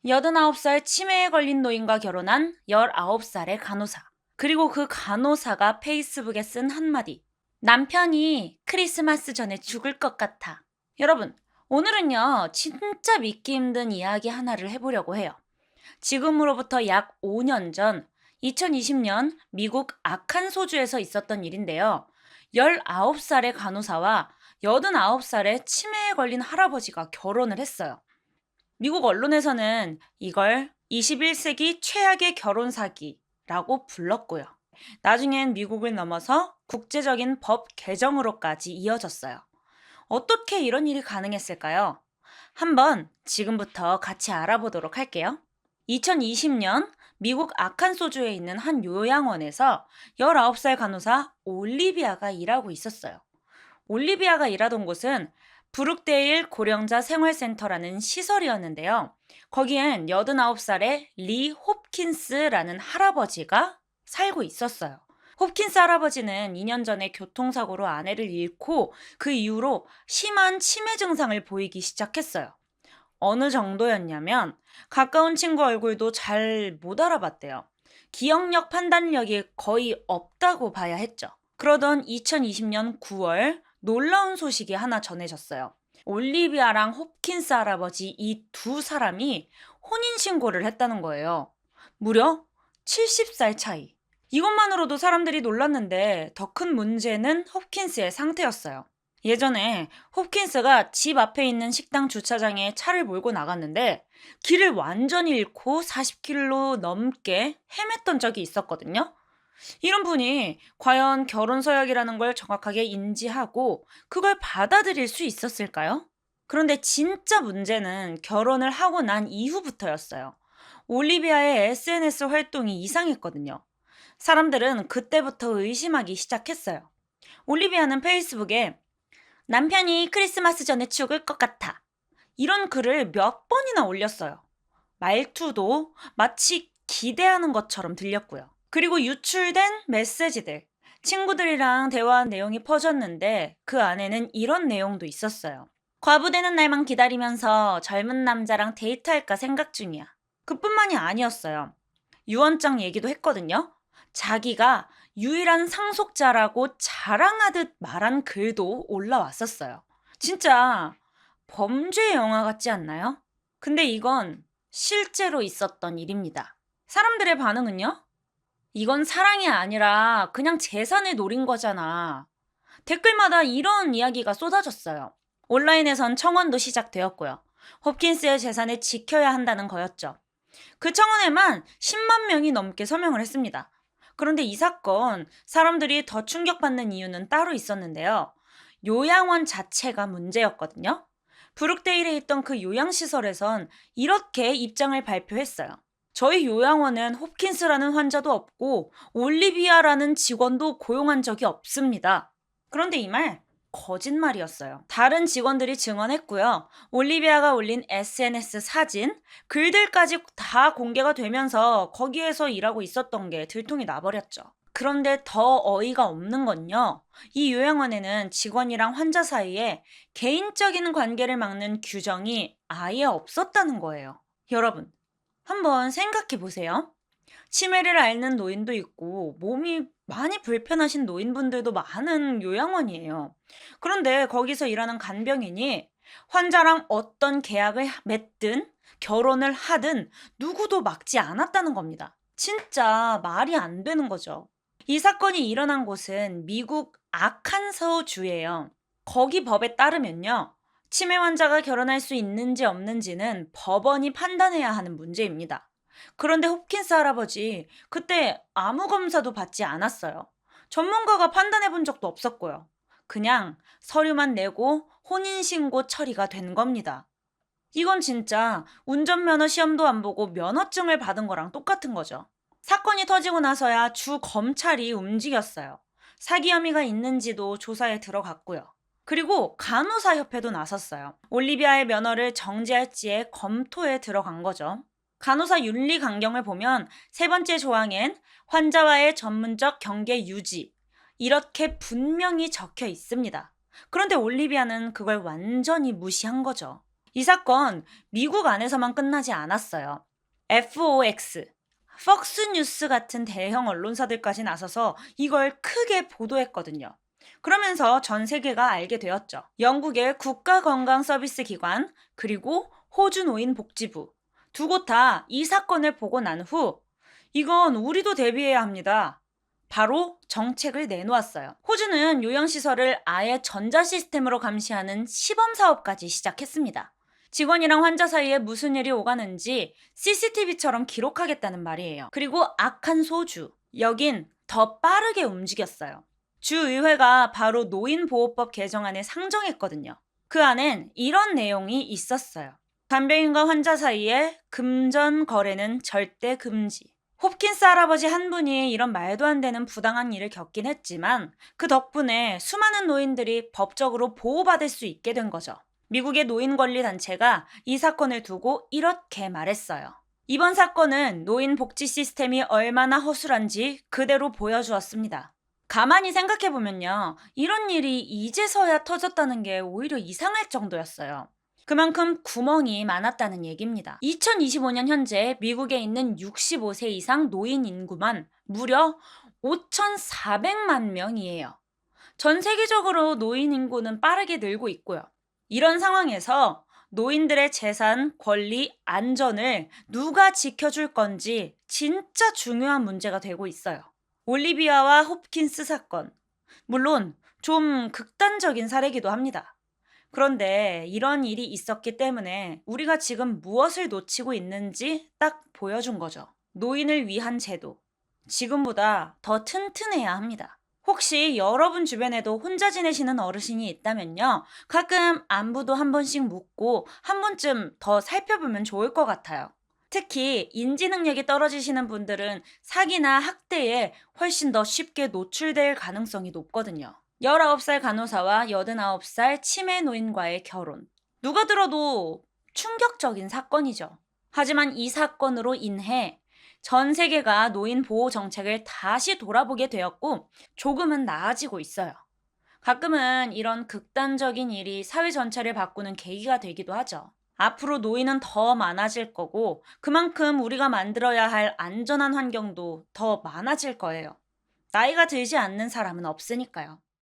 89살 치매에 걸린 노인과 결혼한 19살의 간호사. 그리고 그 간호사가 페이스북에 쓴 한마디. 남편이 크리스마스 전에 죽을 것 같아. 여러분, 오늘은요, 진짜 믿기 힘든 이야기 하나를 해보려고 해요. 지금으로부터 약 5년 전, 2020년 미국 아칸소주에서 있었던 일인데요. 19살의 간호사와 89살의 치매에 걸린 할아버지가 결혼을 했어요. 미국 언론에서는 이걸 21세기 최악의 결혼 사기라고 불렀고요. 나중엔 미국을 넘어서 국제적인 법 개정으로까지 이어졌어요. 어떻게 이런 일이 가능했을까요? 한번 지금부터 같이 알아보도록 할게요. 2020년 미국 아칸소주에 있는 한 요양원에서 19살 간호사 올리비아가 일하고 있었어요. 올리비아가 일하던 곳은 브룩데일 고령자 생활센터라는 시설이었는데요. 거기엔 89살의 리 홉킨스라는 할아버지가 살고 있었어요. 홉킨스 할아버지는 2년 전에 교통사고로 아내를 잃고 그 이후로 심한 치매 증상을 보이기 시작했어요. 어느 정도였냐면 가까운 친구 얼굴도 잘 못 알아봤대요. 기억력 판단력이 거의 없다고 봐야 했죠. 그러던 2020년 9월 놀라운 소식이 하나 전해졌어요. 올리비아랑 홉킨스 할아버지 이 두 사람이 혼인신고를 했다는 거예요. 무려 70살 차이. 이것만으로도 사람들이 놀랐는데 더 큰 문제는 홉킨스의 상태였어요. 예전에 홉킨스가 집 앞에 있는 식당 주차장에 차를 몰고 나갔는데 길을 완전히 잃고 40km 넘게 헤맸던 적이 있었거든요. 이런 분이 과연 결혼 서약이라는 걸 정확하게 인지하고 그걸 받아들일 수 있었을까요? 그런데 진짜 문제는 결혼을 하고 난 이후부터였어요. 올리비아의 SNS 활동이 이상했거든요. 사람들은 그때부터 의심하기 시작했어요. 올리비아는 페이스북에 남편이 크리스마스 전에 죽을 것 같아. 이런 글을 몇 번이나 올렸어요. 말투도 마치 기대하는 것처럼 들렸고요. 그리고 유출된 메시지들, 친구들이랑 대화한 내용이 퍼졌는데 그 안에는 이런 내용도 있었어요. 과부되는 날만 기다리면서 젊은 남자랑 데이트할까 생각 중이야. 그뿐만이 아니었어요. 유언장 얘기도 했거든요. 자기가 유일한 상속자라고 자랑하듯 말한 글도 올라왔었어요. 진짜 범죄 영화 같지 않나요? 근데 이건 실제로 있었던 일입니다. 사람들의 반응은요? 이건 사랑이 아니라 그냥 재산을 노린 거잖아. 댓글마다 이런 이야기가 쏟아졌어요. 온라인에선 청원도 시작되었고요. 홉킨스의 재산을 지켜야 한다는 거였죠. 그 청원에만 10만 명이 넘게 서명을 했습니다. 그런데 이 사건, 사람들이 더 충격받는 이유는 따로 있었는데요. 요양원 자체가 문제였거든요. 브룩데일에 있던 그 요양시설에선 이렇게 입장을 발표했어요. 저희 요양원은 홉킨스라는 환자도 없고 올리비아라는 직원도 고용한 적이 없습니다. 그런데 이 말 거짓말이었어요. 다른 직원들이 증언했고요. 올리비아가 올린 SNS 사진, 글들까지 다 공개가 되면서 거기에서 일하고 있었던 게 들통이 나버렸죠. 그런데 더 어이가 없는 건요. 이 요양원에는 직원이랑 환자 사이에 개인적인 관계를 막는 규정이 아예 없었다는 거예요. 여러분, 한번 생각해 보세요. 치매를 앓는 노인도 있고 몸이 많이 불편하신 노인분들도 많은 요양원이에요. 그런데 거기서 일하는 간병인이 환자랑 어떤 계약을 맺든 결혼을 하든 누구도 막지 않았다는 겁니다. 진짜 말이 안 되는 거죠. 이 사건이 일어난 곳은 미국 아칸소주예요. 거기 법에 따르면요. 치매 환자가 결혼할 수 있는지 없는지는 법원이 판단해야 하는 문제입니다. 그런데 홉킨스 할아버지, 그때 아무 검사도 받지 않았어요. 전문가가 판단해 본 적도 없었고요. 그냥 서류만 내고 혼인신고 처리가 된 겁니다. 이건 진짜 운전면허 시험도 안 보고 면허증을 받은 거랑 똑같은 거죠. 사건이 터지고 나서야 주 검찰이 움직였어요. 사기 혐의가 있는지도 조사에 들어갔고요. 그리고 간호사협회도 나섰어요. 올리비아의 면허를 정지할지에 검토에 들어간 거죠. 간호사 윤리 강경을 보면 세 번째 조항엔 환자와의 전문적 경계 유지, 이렇게 분명히 적혀 있습니다. 그런데 올리비아는 그걸 완전히 무시한 거죠. 이 사건 미국 안에서만 끝나지 않았어요. FOX, 퍽스 뉴스 같은 대형 언론사들까지 나서서 이걸 크게 보도했거든요. 그러면서 전 세계가 알게 되었죠. 영국의 국가건강서비스기관, 그리고 호주 노인복지부, 두 곳 다 이 사건을 보고 난 후 이건 우리도 대비해야 합니다. 바로 정책을 내놓았어요. 호주는 요양시설을 아예 전자시스템으로 감시하는 시범사업까지 시작했습니다. 직원이랑 환자 사이에 무슨 일이 오가는지 CCTV처럼 기록하겠다는 말이에요. 그리고 악한 소주, 여긴 더 빠르게 움직였어요. 주의회가 바로 노인보호법 개정안을 상정했거든요. 그 안엔 이런 내용이 있었어요. 간병인과 환자 사이에 금전 거래는 절대 금지. 홉킨스 할아버지 한 분이 이런 말도 안 되는 부당한 일을 겪긴 했지만 그 덕분에 수많은 노인들이 법적으로 보호받을 수 있게 된 거죠. 미국의 노인권리단체가 이 사건을 두고 이렇게 말했어요. 이번 사건은 노인 복지 시스템이 얼마나 허술한지 그대로 보여주었습니다. 가만히 생각해보면요. 이런 일이 이제서야 터졌다는 게 오히려 이상할 정도였어요. 그만큼 구멍이 많았다는 얘기입니다. 2025년 현재 미국에 있는 65세 이상 노인 인구만 무려 5,400만 명이에요. 전 세계적으로 노인 인구는 빠르게 늘고 있고요. 이런 상황에서 노인들의 재산, 권리, 안전을 누가 지켜줄 건지 진짜 중요한 문제가 되고 있어요. 올리비아와 홉킨스 사건. 물론 좀 극단적인 사례이기도 합니다. 그런데 이런 일이 있었기 때문에 우리가 지금 무엇을 놓치고 있는지 딱 보여준 거죠. 노인을 위한 제도. 지금보다 더 튼튼해야 합니다. 혹시 여러분 주변에도 혼자 지내시는 어르신이 있다면요. 가끔 안부도 한 번씩 묻고 한 번쯤 더 살펴보면 좋을 것 같아요. 특히 인지 능력이 떨어지시는 분들은 사기나 학대에 훨씬 더 쉽게 노출될 가능성이 높거든요. 19살 간호사와 89살 치매 노인과의 결혼. 누가 들어도 충격적인 사건이죠. 하지만 이 사건으로 인해 전 세계가 노인 보호 정책을 다시 돌아보게 되었고 조금은 나아지고 있어요. 가끔은 이런 극단적인 일이 사회 전체를 바꾸는 계기가 되기도 하죠. 앞으로 노인은 더 많아질 거고 그만큼 우리가 만들어야 할 안전한 환경도 더 많아질 거예요. 나이가 들지 않는 사람은 없으니까요.